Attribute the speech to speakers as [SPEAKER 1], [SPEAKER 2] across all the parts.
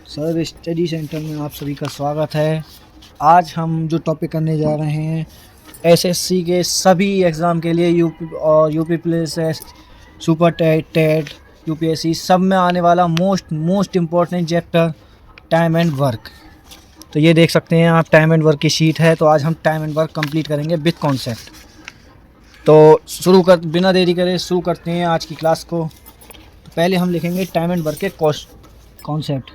[SPEAKER 1] Sir study centre में आप सभी का स्वागत है। आज हम जो टॉपिक करने जा रहे हैं एसएससी के सभी एग्ज़ाम के लिए UP police super TET UPSC सब में आने वाला most important chapter time and work. तो ये देख सकते हैं आप, टाइम एंड वर्क की शीट है। तो आज हम टाइम एंड वर्क कंप्लीट करेंगे विद कॉन्सेप्ट। तो बिना देरी करे शुरू करते हैं आज की क्लास को। तो पहले हम लिखेंगे टाइम एंड वर्क के concept.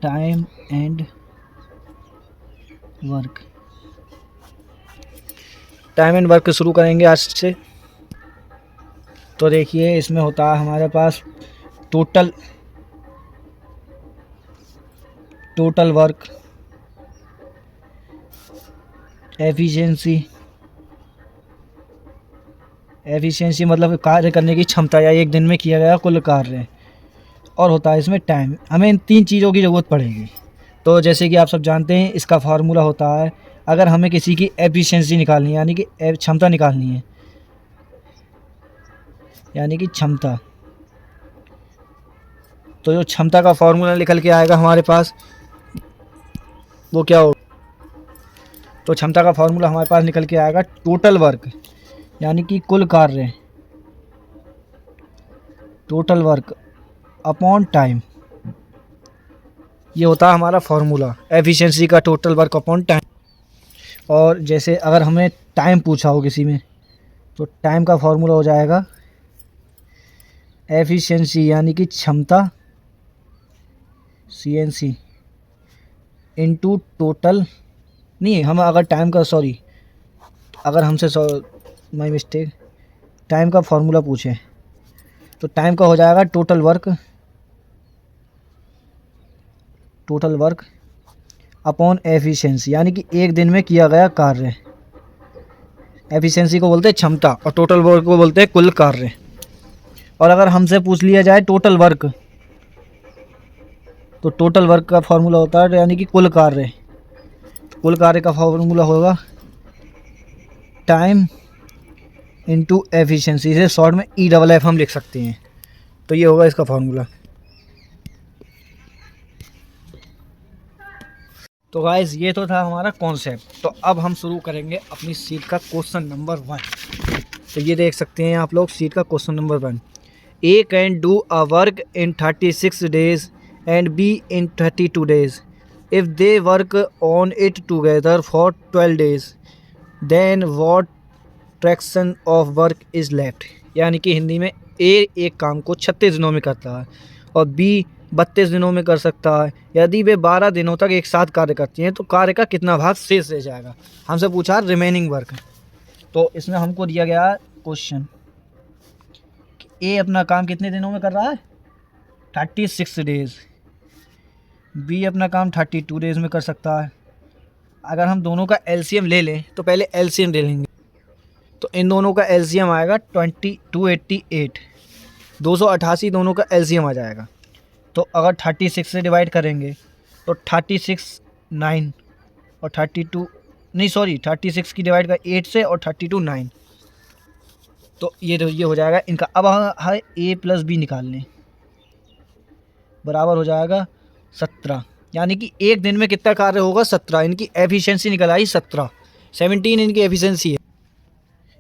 [SPEAKER 1] Time and work, time and work शुरू करेंगे आज से। तो देखिए इसमें होता है हमारे पास टोटल वर्क, एफिशिएंसी मतलब कार्य करने की क्षमता या एक दिन में किया गया कुल कार्य, और होता है इसमें टाइम। हमें इन तीन चीज़ों की ज़रूरत पड़ेगी। तो जैसे कि आप सब जानते हैं इसका फार्मूला होता है, अगर हमें किसी की एफिशिएंसी निकालनी है यानी कि क्षमता निकालनी है, यानी कि क्षमता, तो जो क्षमता का फार्मूला निकल के आएगा हमारे पास वो क्या हो, तो क्षमता का फार्मूला हमारे पास निकल के आएगा टोटल वर्क यानी कि कुल कार्य, टोटल वर्क अपॉन टाइम। ये होता है हमारा फार्मूला एफिशिएंसी का, टोटल वर्क अपॉन टाइम। और जैसे अगर हमें टाइम पूछा हो किसी में, तो टाइम का फार्मूला हो जाएगा एफिशिएंसी यानी कि क्षमता CNC इनटू टोटल, नहीं हम अगर टाइम का अगर हमसे माय मिस्टेक, टाइम का फार्मूला पूछे तो टाइम का हो जाएगा टोटल वर्क अपॉन एफिशिएंसी यानी कि एक दिन में किया गया कार्य। एफिशिएंसी को बोलते हैं क्षमता और टोटल वर्क को बोलते हैं कुल कार्य। और अगर हमसे पूछ लिया जाए टोटल वर्क, तो टोटल वर्क का फार्मूला होता है यानी कि कुल कार्य का फार्मूला होगा टाइम इनटू एफिशिएंसी। इसे शॉर्ट में EFF हम लिख सकते हैं। तो ये होगा इसका फार्मूला। तो गाइस ये तो था हमारा कॉन्सेप्ट। तो अब हम शुरू करेंगे अपनी सीट का क्वेश्चन नंबर 1। तो ये देख सकते हैं आप लोग सीट का question number 1। A can do a work in 36 days and B in 32 days. If they work on it together for 12 days, then what fraction of work is left? यानी कि हिंदी में A एक काम को 36 दिनों में करता है और B 32 दिनों में कर सकता है। यदि वे 12 दिनों तक एक साथ कार्य करती हैं तो कार्य का कितना भाग शेष रह जाएगा। हमसे पूछा रिमेनिंग वर्क। तो इसमें हमको दिया गया क्वेश्चन कि A अपना काम कितने दिनों में कर रहा है 36 डेज, B अपना काम 32 डेज में कर सकता है। अगर हम दोनों का LCM ले लें, तो पहले LCM ले लेंगे, तो इन दोनों का LCM आएगा 288, 288 दोनों का LCM आ जाएगा। तो अगर 36 से डिवाइड करेंगे तो 36 9 और 36 की डिवाइड का 8 से और 32 9, तो ये हो जाएगा इनका। अब हमें A + B निकाल लें, बराबर हो जाएगा 17, यानी कि एक दिन में कितना कार्य होगा 17। इनकी एफिशिएंसी निकल आई 17 इनकी एफिशिएंसी है,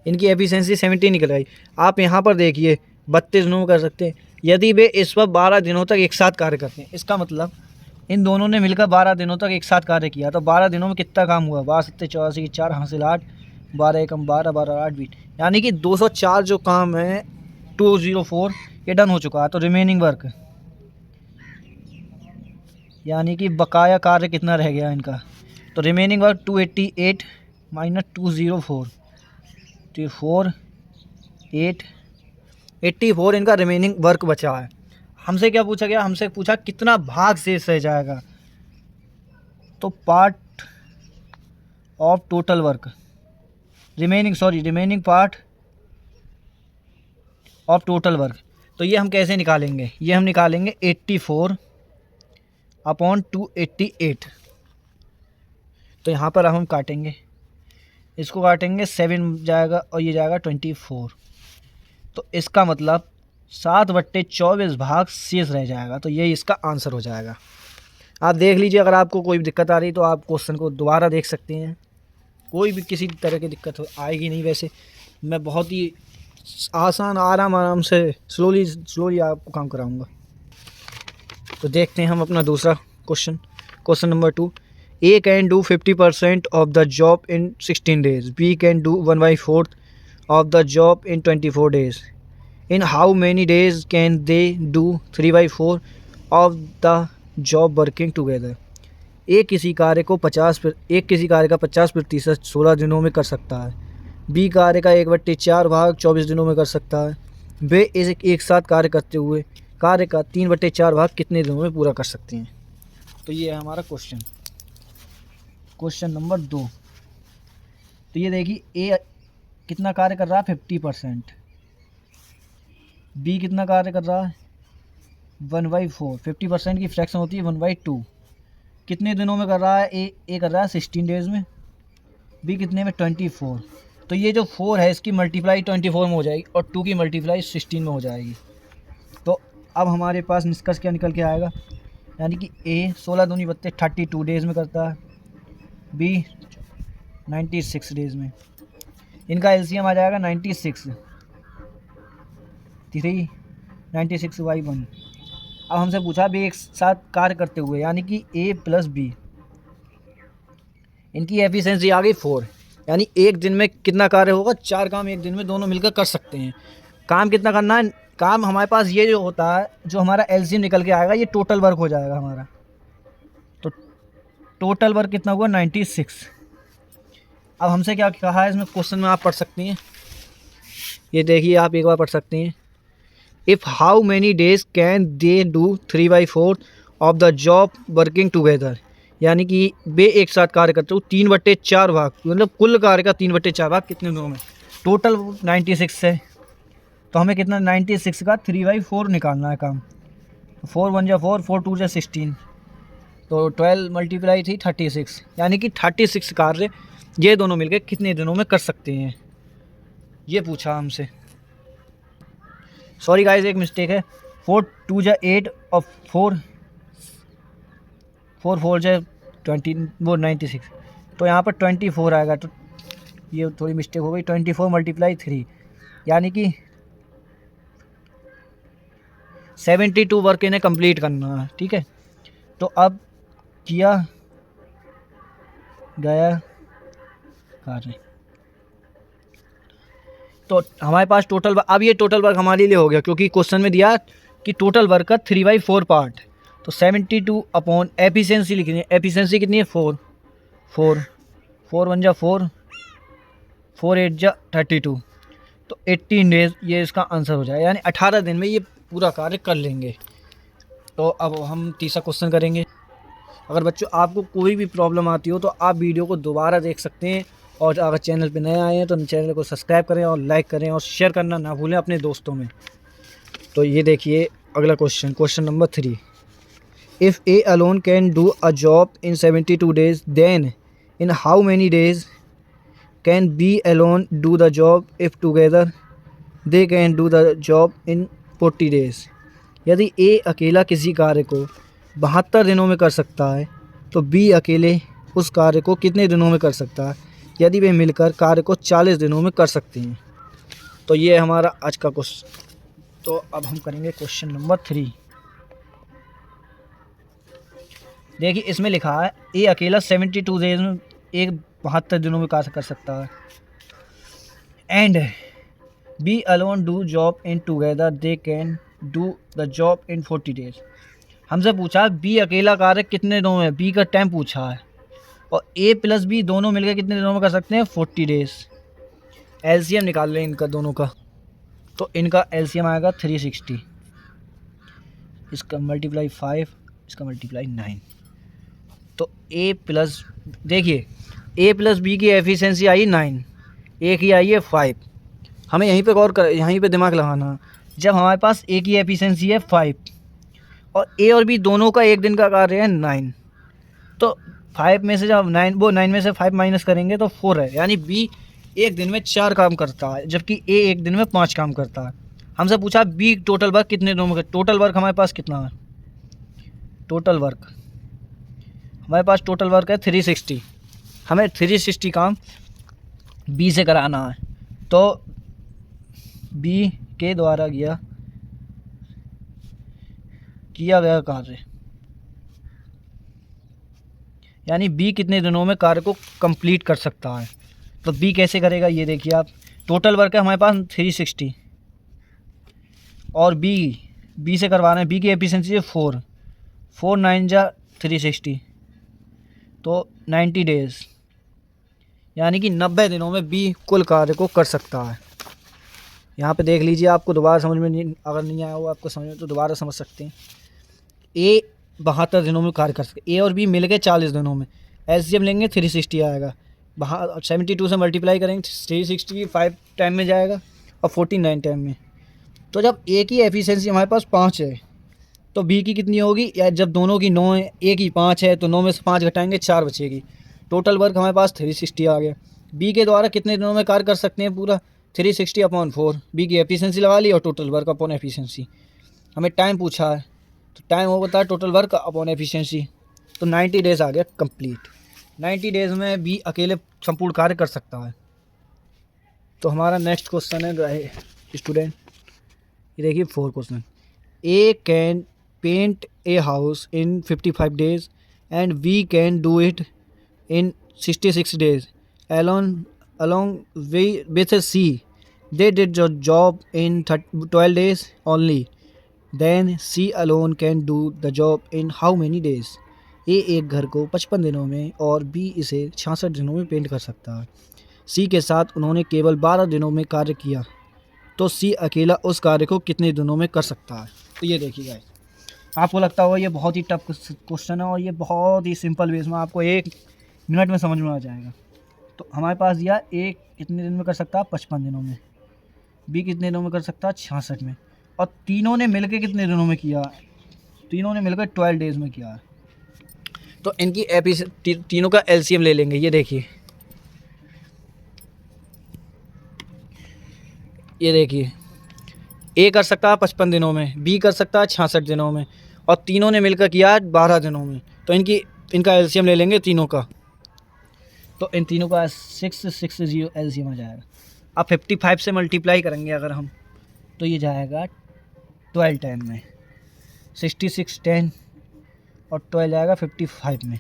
[SPEAKER 1] इनकी एफिशिएंसी 17 निकल आई। आप यहाँ पर देखिए 32 दिनों में कर सकते हैं। यदि वे इस वक्त 12 दिनों तक एक साथ कार्य करते हैं, इसका मतलब इन दोनों ने मिलकर 12 दिनों तक एक साथ कार्य किया, तो 12 दिनों में कितना काम हुआ, 12 7 84 4 हासिल 8, 12 एकम 12, 12 8 20, यानी कि 204 जो काम है 204 ये डन हो चुका है। तो रिमेनिंग वर्क यानी कि बकाया कार्य कितना रह गया इनका, तो रिमेनिंग वर्क 288 माइनस 204, तो 84 इनका रिमेनिंग वर्क बचा है। हमसे क्या पूछा गया, हमसे पूछा कितना भाग शेष रह जाएगा। तो part of total work, remaining part of total work. तो ये हम कैसे निकालेंगे, ये हम निकालेंगे 84 अपॉन 288। तो यहाँ पर हम काटेंगे, इसको काटेंगे 7 जाएगा और ये जाएगा 24। तो इसका मतलब 7/24 भाग शेष रह जाएगा। तो ये इसका आंसर हो जाएगा। आप देख लीजिए, अगर आपको कोई दिक्कत आ रही तो आप क्वेश्चन को दोबारा देख सकते हैं। कोई भी किसी तरह की दिक्कत आएगी नहीं। वैसे मैं बहुत ही आसान आराम से स्लोली आपको काम कराऊंगा। तो देखते हैं हम अपना दूसरा question number 2। A can do 50% of the job in 16 days. B can do 1/4 of the job in 24 days. In how many days can they do 3/4 of the job working together? एक किसी कार्य का 50% 16 दिनों में कर सकता है। बी कार्य का 1/4 भाग 24 दिनों में कर सकता है। वे एक साथ कार्य करते हुए कार्य का 3/4 भाग कितने दिनों में पूरा कर सकते हैं? तो ये है हमारा क्वेश्चन नंबर 2। तो ये देखिए, ए कितना कार्य कर रहा है 50%, बी कितना कार्य कर रहा है 1/4। 50% की फ्रैक्शन होती है 1/2। कितने दिनों में कर रहा है? ए कर रहा है 16 डेज़ में, बी कितने में 24। तो ये जो 4 है इसकी मल्टीप्लाई 24 में हो जाएगी और 2 की मल्टीप्लाई 16 में हो जाएगी। तो अब हमारे पास निष्कर्ष क्या निकल के आएगा? यानी कि ए 16 दूनी 32 डेज़ में करता है, बी 96 डेज़ में। इनका एलसीएम आ जाएगा 96 बाई 1। अब हमसे पूछा भी एक साथ कार्य करते हुए, यानी कि ए प्लस बी, इनकी एफिशिएंसी आ गई 4। यानी एक दिन में कितना कार्य होगा? 4 काम एक दिन में दोनों मिलकर कर सकते हैं। काम कितना करना है? काम हमारे पास ये जो होता है, जो हमारा एलसीएम निकल के आएगा, ये टोटल वर्क हो जाएगा हमारा। तो टोटल वर्क कितना हुआ? 96। अब हमसे क्या कहा है इसमें क्वेश्चन में, आप पढ़ सकती हैं। ये देखिए, आप एक बार पढ़ सकती हैं। If how many days can they do 3/4 of the job working together. यानी कि वे एक साथ कार्य करते हो 3/4 भाग, मतलब कुल कार्य का 3/4 भाग कितने दिनों में? टोटल 96 है, तो हमें कितना 96 का 3/4 निकालना है काम। 4 1 जा 4, 4 2 जा 16, तो 12 मल्टीप्लाई थी 36। यानी कि 36 कार्य ये दोनों मिलकर कितने दिनों में कर सकते हैं, ये पूछा हमसे। सॉरी गाइस, एक मिस्टेक है। 4 2 जा 8 और 4 4 जा 96, तो यहाँ पर 24 आएगा। तो ये थोड़ी मिस्टेक हो गई। 24 मल्टीप्लाई 3, यानी कि 72 वर्क इन्हें कंप्लीट करना है। ठीक है, तो अब किया गया कार्य, तो हमारे पास टोटल, अब ये टोटल वर्क हमारे लिए हो गया, क्योंकि क्वेश्चन में दिया कि टोटल वर्क का 3/4 पार्ट। तो 72 अपॉन एफिशिएंसी लिखनी है। एफिशिएंसी कितनी है? 4 4 1 जा 4, 4 8 जा 32, तो 18 डेज ये इसका आंसर हो जाएगा। यानी 18 दिन में ये पूरा कार्य कर लेंगे। तो अब हम तीसरा क्वेश्चन करेंगे। अगर बच्चों आपको कोई भी प्रॉब्लम आती हो तो आप वीडियो को दोबारा देख सकते हैं, और अगर चैनल पे नए आए हैं तो चैनल को सब्सक्राइब करें और लाइक करें और शेयर करना ना भूलें अपने दोस्तों में। तो ये देखिए अगला question number 3। If A alone can do a job in 72 days, then in how many days can B alone do the job? If together they can do the job in 40 days. यदि A अकेला किसी कार्य को 72 दिनों में कर सकता है, तो बी अकेले उस कार्य को कितने दिनों में कर सकता है यदि वे मिलकर कार्य को 40 दिनों में कर सकते हैं? तो ये हमारा आज का क्वेश्चन। तो अब हम करेंगे क्वेश्चन नंबर 3। देखिए इसमें लिखा है ए अकेला 72 डेज में 72 दिनों में कार्य कर सकता है, and B alone do job in together they can do the job in 40 days. हमसे पूछा बी अकेला कार्य कितने दिनों में, बी का टाइम पूछा है, और ए प्लस बी दोनों मिलकर कितने दिनों में कर सकते हैं? 40 डेज। एलसीएम निकाल लें इनका दोनों का, तो इनका एलसीएम आएगा 360, इसका मल्टीप्लाई 5, इसका मल्टीप्लाई 9। तो ए प्लस, देखिए ए प्लस बी की एफिशिएंसी आई 9, ए की आई है 5। हमें यहीं पे गौर कर, यहीं पे दिमाग लगाना। जब हमारे पास ए की एफिशिएंसी है 5 और ए और बी दोनों का एक दिन का कार्य है 9, तो 5 में से जब 9 में से 5 माइनस करेंगे तो 4 है। यानी बी एक दिन में 4 काम करता है, जबकि ए एक दिन में 5 काम करता है। हमसे पूछा बी टोटल वर्क कितने दिनों में। टोटल वर्क हमारे पास कितना है, टोटल वर्क हमारे पास टोटल वर्क है 360। हमें 360 काम बी से कराना है, तो बी के द्वारा किया गया कार्य, यानी बी कितने दिनों में कार्य को कंप्लीट कर सकता है। तो बी कैसे करेगा, ये देखिए आप, टोटल वर्क है हमारे पास 360 और बी से करवाना है। बी की एफिशिएंसी है 4 9 जा 360, तो 90 डेज, यानी कि 90 दिनों में बी कुल कार्य को कर सकता है। यहाँ पे देख लीजिए, आपको दोबारा समझ में नहीं, अगर नहीं आया हो आपको समझ में तो दोबारा समझ सकते हैं। ए 72 दिनों में कार्य कर सकते, ए और बी मिल के 40 दिनों में। एलसीएम लेंगे 360 आएगा, 72 से मल्टीप्लाई करेंगे 365 टाइम में जाएगा और 49 टाइम में। तो जब ए की एफिशिएंसी हमारे पास 5 है तो बी की कितनी होगी, या जब दोनों की 9 है, ए की 5 है तो 9 में से 5 घटाएंगे 4 बचेगी। टोटल वर्क हमारे पास 360 आ गया। बी के द्वारा कितने दिनों में कार्य कर सकते हैं, पूरा 360/4। बी की एफिशिएंसी लगा ली और टोटल वर्क अपॉन एफिशिएंसी। हमें टाइम पूछा है, तो टाइम हो होता है टोटल वर्क अपॉन एफिशिएंसी, तो 90 डेज आ गया कंप्लीट। 90 डेज में बी अकेले संपूर्ण कार्य कर सकता है। तो हमारा नेक्स्ट क्वेश्चन है स्टूडेंट, ये देखिए 4 question. A can paint a house in 55 days and we can do it in 66 days along with C. They did the job in 12 days only. Then C alone can do the job in how many days? ए एक घर को 55 दिनों में और B इसे 66 दिनों में paint कर सकता है। सी के साथ उन्होंने केवल 12 दिनों में कार्य किया, तो सी अकेला उस कार्य को कितने दिनों में कर सकता है। तो ये देखिएगा, आपको लगता होगा ये बहुत ही टफ क्वेश्चन है और ये बहुत ही सिंपल वेज में आपको 1 मिनट में समझ में आ जाएगा। तो हमारे पास दिया ए कितने दिन में कर सकता है, 55 दिनों में। बी कितने दिनों में कर सकता है, 66 में। और तीनों ने मिलकर कितने दिनों में किया, तीनों ने मिलकर 12 डेज में किया है। तो इनकी तीनों का एलसीएम ले लेंगे। ये देखिए, ए कर सकता है 55 दिनों में, बी कर सकता है 66 दिनों में और तीनों ने मिलकर किया 12 दिनों में। तो इनका एलसीएम ले लेंगे तीनों का। तो इन तीनों का 660 एलसीएम आ जाएगा। अब 55 से मल्टीप्लाई करेंगे अगर हम, तो ये जाएगा 12 टाइम में, 66 10 और 12 जाएगा 55 में।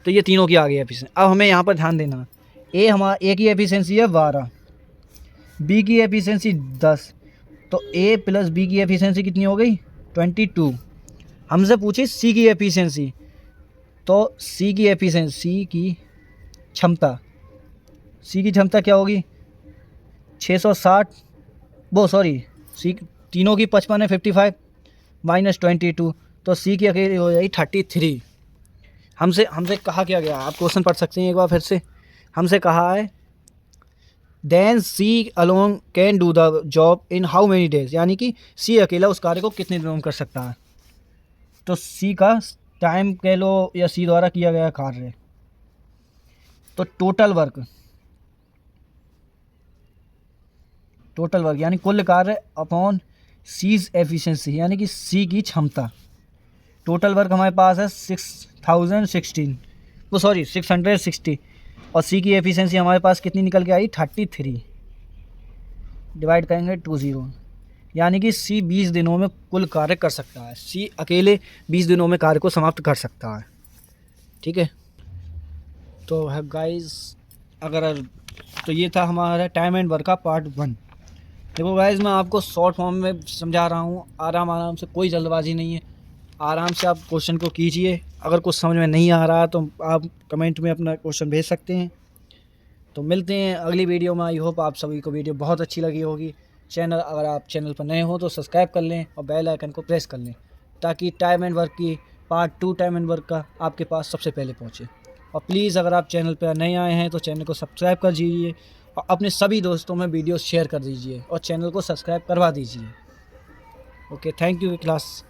[SPEAKER 1] तो ये तीनों की आ गई एफिशिएंसी। अब हमें यहाँ पर ध्यान देना, ए की एफिशिएंसी है 12, बी की एफिशिएंसी 10, तो ए प्लस बी की एफिशिएंसी कितनी हो गई, 22। हमसे पूछी सी की एफिशिएंसी, तो सी की क्षमता क्या होगी, 660, सी तीनों की 55 है 55 माइनस 22, तो सी की अकेली हो जाएगी 33। हमसे कहा क्या गया, आप क्वेश्चन पढ़ सकते हैं एक बार फिर से। हमसे कहा है then C alone can do the job in how many days, यानी कि सी अकेला उस कार्य को कितने दिनों में कर सकता है। तो सी का टाइम कह लो या सी द्वारा किया गया कार्य, तो टोटल वर्क यानी कुल कार्य अपॉन सीज एफिशिएंसी, यानी कि सी की क्षमता। टोटल वर्क हमारे पास है 660 और सी की एफिशिएंसी हमारे पास कितनी निकल के आई, 33। डिवाइड करेंगे 20, यानी कि सी 20 दिनों में कुल कार्य कर सकता है। सी अकेले 20 दिनों में कार्य को समाप्त कर सकता है। ठीक है, तो है गाइस, तो ये था हमारा टाइम एंड वर्क का पार्ट 1। देखो गाइस, मैं आपको शॉर्ट फॉर्म में समझा रहा हूँ, आराम से, कोई जल्दबाजी नहीं है। आराम से आप क्वेश्चन को कीजिए। अगर कुछ समझ में नहीं आ रहा तो आप कमेंट में अपना क्वेश्चन भेज सकते हैं। तो मिलते हैं अगली वीडियो में। आई होप आप सभी को वीडियो बहुत अच्छी लगी होगी। अगर आप चैनल पर नए हो तो सब्सक्राइब कर लें और बेल आइकन को प्रेस कर लें, ताकि टाइम एंड वर्क की पार्ट 2 टाइम एंड वर्क का आपके पास सबसे पहले पहुँचे। और प्लीज़ अगर आप चैनल पर नए आए हैं तो चैनल को सब्सक्राइब कर दीजिए और अपने सभी दोस्तों में वीडियो शेयर कर दीजिए और चैनल को सब्सक्राइब करवा दीजिए। Okay, thank you class.